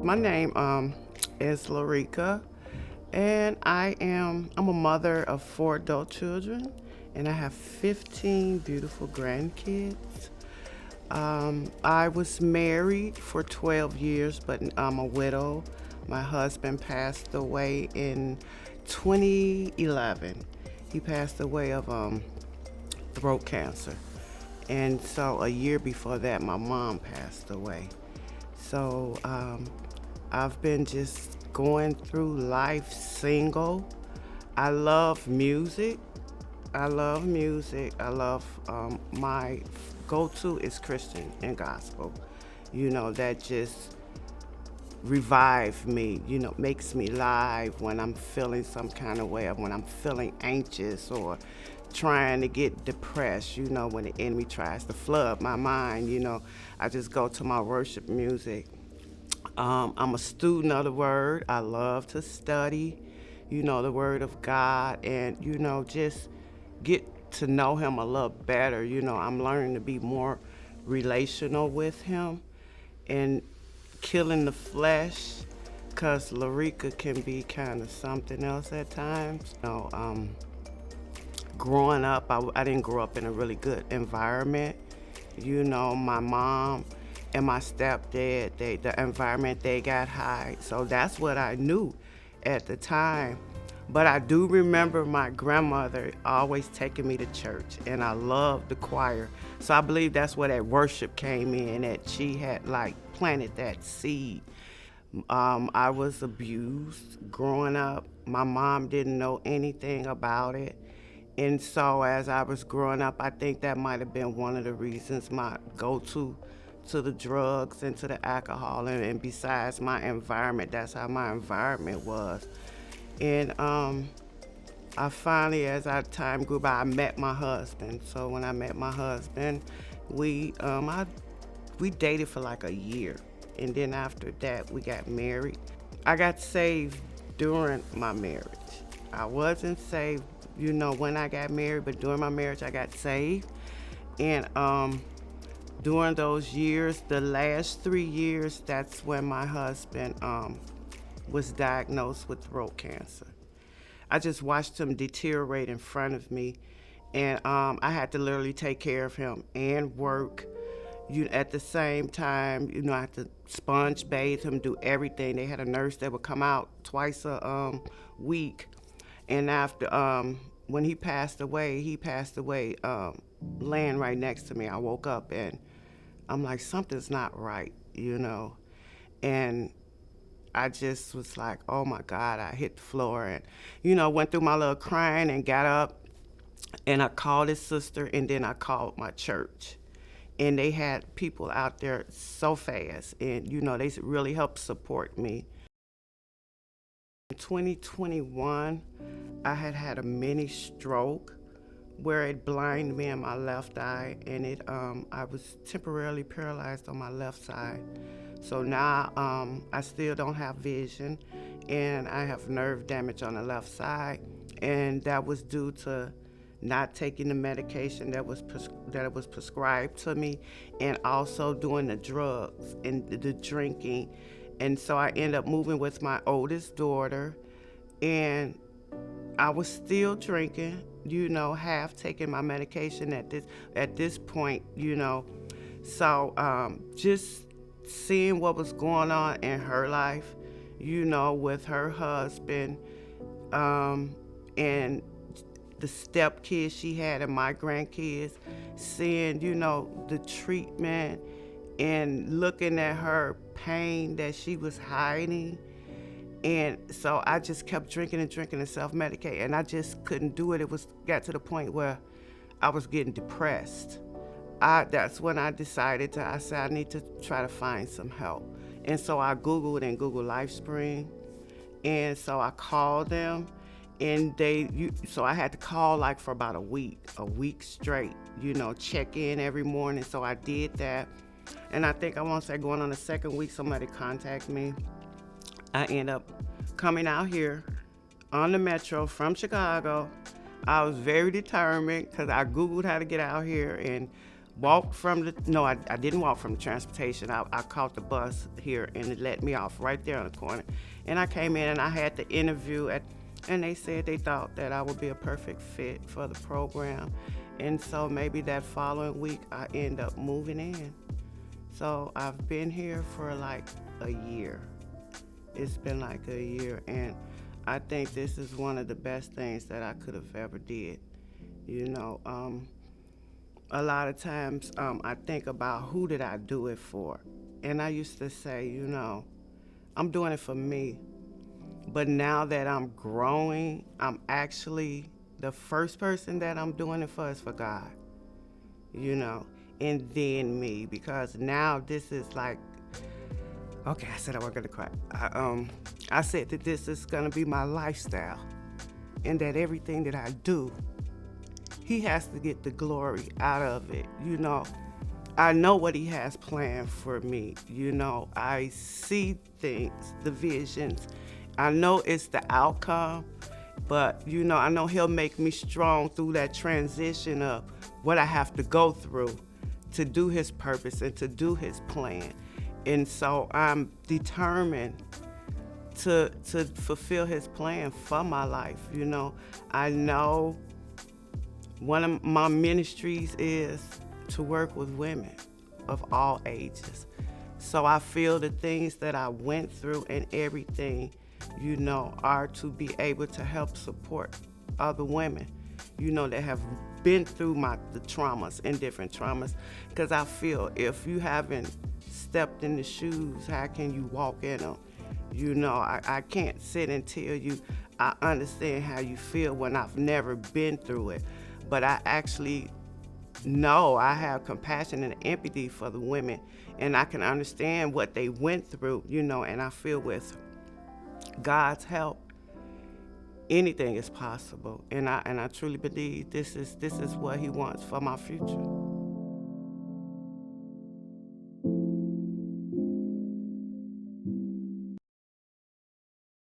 My name is Lerica, and I'm a mother of 4 adult children, and I have 15 beautiful grandkids. I was married for 12 years, but I'm a widow. My husband passed away in 2011. He passed away of throat cancer. And so a year before that, my mom passed away. So I've been just going through life single. I love music. I love music. I love my go-to is Christian and gospel. That just revive me, makes me live when I'm feeling some kind of way, or when I'm feeling anxious or trying to get depressed, when the enemy tries to flood my mind, I just go to my worship music. I'm a student of the word. I love to study, the word of God, and, just get to know him a little better. I'm learning to be more relational with him and killing the flesh, because Lerica can be kind of something else at times. Growing up, I didn't grow up in a really good environment. My mom and my stepdad, the environment they got high. So that's what I knew at the time. But I do remember my grandmother always taking me to church, and I loved the choir. So I believe that's where that worship came in, that she had like planted that seed. I was abused growing up. My mom didn't know anything about it. And so as I was growing up, I think that might have been one of the reasons my go to the drugs and to the alcohol. And besides my environment, that's how my environment was. And I finally, as our time grew by, I met my husband. So when I met my husband, we dated for like a year, and then after that, we got married. I got saved during my marriage. I wasn't saved, when I got married, but during my marriage, I got saved. And during those years, the last 3 years, that's when my husband was diagnosed with throat cancer. I just watched him deteriorate in front of me, and I had to literally take care of him and work. At the same time, I had to sponge bathe him, do everything. They had a nurse that would come out twice a week, and after when he passed away laying right next to me. I woke up and I'm like, something's not right, and I just was like, oh my God, I hit the floor and, went through my little crying and got up and I called his sister and then I called my church. And they had people out there so fast and, they really helped support me. In 2021, I had a mini stroke where it blinded me in my left eye, and I was temporarily paralyzed on my left side. So now I still don't have vision, and I have nerve damage on the left side, and that was due to not taking the medication that was prescribed to me, and also doing the drugs and the drinking. And so I ended up moving with my oldest daughter, and I was still drinking, half taking my medication at this point, So just seeing what was going on in her life, with her husband, and the step kids she had and my grandkids, seeing, the treatment and looking at her pain that she was hiding. And so I just kept drinking and self-medicate, and I just couldn't do it. Got to the point where I was getting depressed. That's when I decided I said I need to try to find some help. And so I Googled Lifespring, and so I called them, and so I had to call like for about a week straight, check in every morning. So I did that, and I think I want to say going on the second week, somebody contacted me. I end up coming out here on the metro from Chicago. I was very determined because I Googled how to get out here and walked from the, no, I didn't walk from the transportation. I caught the bus here and it let me off right there on the corner. And I came in and I had the interview and they said they thought that I would be a perfect fit for the program. And so maybe that following week I end up moving in. So I've been here for like a year. It's been like a year, and I think this is one of the best things that I could have ever did. You know, a lot of times I think about who did I do it for, and I used to say, you know, I'm doing it for me. But now that I'm growing, I'm actually the first person that I'm doing it for is for God. You know, and then me, because now this is like, okay, I said I wasn't gonna cry. I said that this is gonna be my lifestyle, and that everything that I do, He has to get the glory out of it. You know, I know what He has planned for me. You know, I see things, the visions. I know it's the outcome, but you know, I know He'll make me strong through that transition of what I have to go through to do His purpose and to do His plan. And so I'm determined to fulfill His plan for my life. You know, I know one of my ministries is to work with women of all ages. So I feel the things that I went through and everything, you know, are to be able to help support other women, you know, that have been through the traumas and different traumas. Because I feel if you haven't stepped in the shoes, how can you walk in them? You know, I can't sit and tell you I understand how you feel when I've never been through it. But I actually know I have compassion and empathy for the women, and I can understand what they went through, you know, and I feel with God's help, anything is possible. And I truly believe this is what He wants for my future.